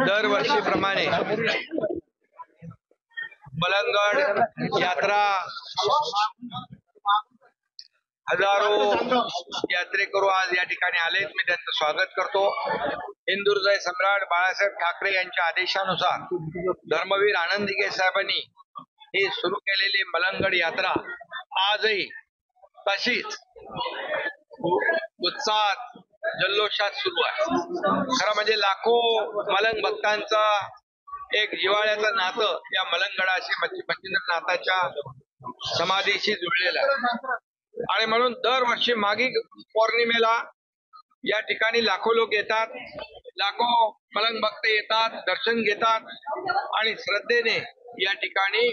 दरवर्षीप्रमाणे मलंगड यात्रा हजारो यात्रेकरू आज या ठिकाणी आलेत। मी त्यांचं स्वागत करतो। हिंदुहृदय सम्राट बाळासाहेब ठाकरे यांच्या आदेशानुसार धर्मवीर आनंदीगे साहेबांनी ही सुरू केलेली मलंगड यात्रा आजही तशीच उत्साहात जल्लोषात सुरू आहे। खरं म्हणजे लाखो मलंग भक्तांचा एक जिव्हाळ्याचं नातं या मलंगडाशी मच्छिंद्रनाथाच्या समाधीशी जुळलेलं आहे आणि म्हणून दरवर्षी माघी पौर्णिमेला या ठिकाणी लाखो लोक येतात, लाखो मलंग भक्त येतात, दर्शन घेतात आणि श्रद्धेने या ठिकाणी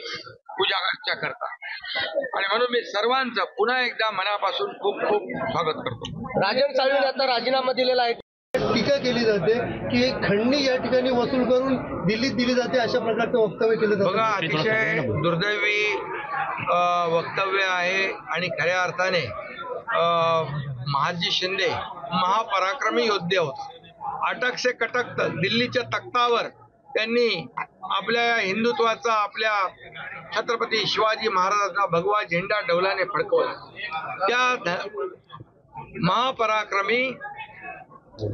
पूजा अर्चा करतात आणि म्हणून मी सर्वांचं पुन्हा एकदा मनापासून खूप खूप स्वागत करतो। राजन साळवींनी आता राजीनामा दिलेला आहे। टीका केली जाते की खंडणी या ठिकाणी वसूल करून दिल्लीत दिली जाते, अशा प्रकारचं वक्तव्य केलं जातं। बघा, अतिशय दुर्दैवी वक्तव्य आहे आणि खऱ्या अर्थाने महादजी शिंदे महापराक्रमी योद्धे होते। अटक से कटक तक दिल्लीच्या तख्तावर त्यांनी आपल्या हिंदुत्वाचा, आपल्या छत्रपती शिवाजी महाराजांचा भगवा झेंडा डौलाने फडकवला। त्या महापराक्रमी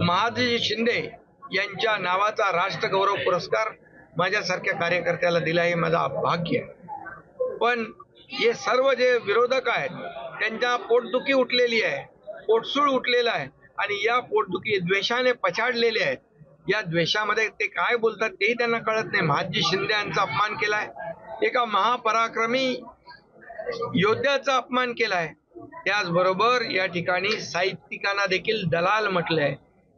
महादजी शिंदे यांच्या नावाचा राष्ट्रगौरव पुरस्कार माझ्यासारख्या कार्यकर्त्याला दिला हे माझा भाग्य आहे। पण हे सर्व जे विरोधक आहेत त्यांच्या पोटदुखी उठलेली आहे, पोटसूळ उठलेला आहे आणि या पोटदुखी द्वेषाने पछाडलेले आहेत। या द्वेषामध्ये ते काय बोलतात तेही त्यांना कळत नाही। महादजी शिंदे यांचा अपमान केलाय, एका महापराक्रमी योद्ध्याचा अपमान केलाय। त्याचबरोबर या ठिकाणी साहित्यिकांना देखील दलाल म्हटलंय।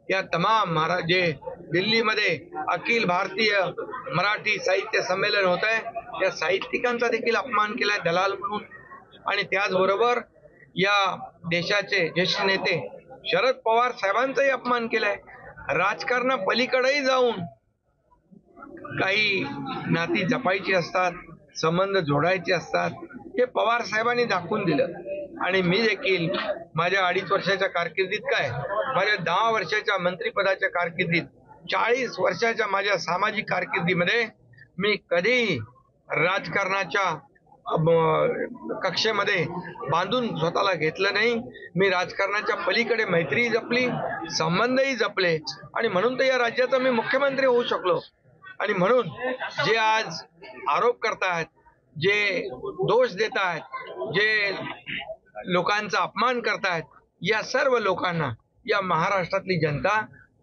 या तमाम महाराज जे दिल्लीमध्ये अखिल भारतीय मराठी साहित्य संमेलन होत आहे, या साहित्यिकांचा देखील अपमान केलाय दलाल म्हणून। आणि त्याचबरोबर या देशाचे ज्येष्ठ नेते शरद पवार साहेबांचाही अपमान केलाय। राजकारणा पलीकडेही जाऊन काही नाती जपायची असतात, संबंध जोडायचे असतात, हे पवार साहेबांनी दाखवून दिलं। आणि मी देखील माझ्या 2.5 वर्षाच्या कारकिर्दीत काय, माझ्या 10 वर्षाच्या मंत्रिपदाच्या कारकिर्दीत, 40 वर्षाच्या माझ्या सामाजिक कारकिर्दीमध्ये मी कधीही राजकारणाच्या कक्षेमध्ये बांधून स्वतःला घेतलं नाही। मी राजकारणाच्या पलीकडे मैत्रीही जपली, संबंधही जपले आणि म्हणून तर या राज्याचा मी मुख्यमंत्री होऊ शकलो। आणि म्हणून जे आज आरोप करतायत, जे दोष देत आहेत, जे लोकांचा अपमान करतायत, या सर्व लोकांना या महाराष्ट्रातली जनता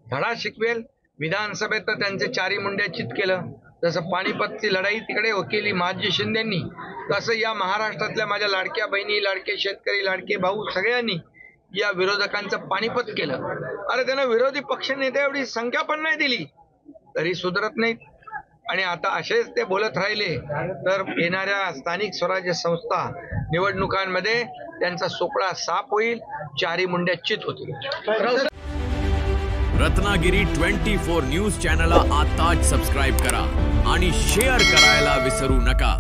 धडा शिकवेल। विधानसभेत तर त्यांचे 4 मुंड्या चित केलं। जसं पानिपतची लढाई तिकडे केली महादजी शिंदेंनी, तसं या महाराष्ट्रातल्या माझ्या लाडक्या बहिणी, लाडके शेतकरी, लाडके भाऊ सगळ्यांनी या विरोधकांचं पानिपत केलं। अरे त्यांना विरोधी पक्ष नेते एवढी संख्या पण नाही दिली तरी सुधरत नाहीत। आणि आता असेच ते बोलत राहिले तर येणाऱ्या स्थानिक स्वराज्य संस्था निवडणुकांमध्ये त्यांचा सोपळा साफ होईल, 4 मुंड्या चित होतील। रत्नागिरी 24 न्यूज चॅनलला आताच सबस्क्राइब करा आणि शेअर करायला विसरू नका।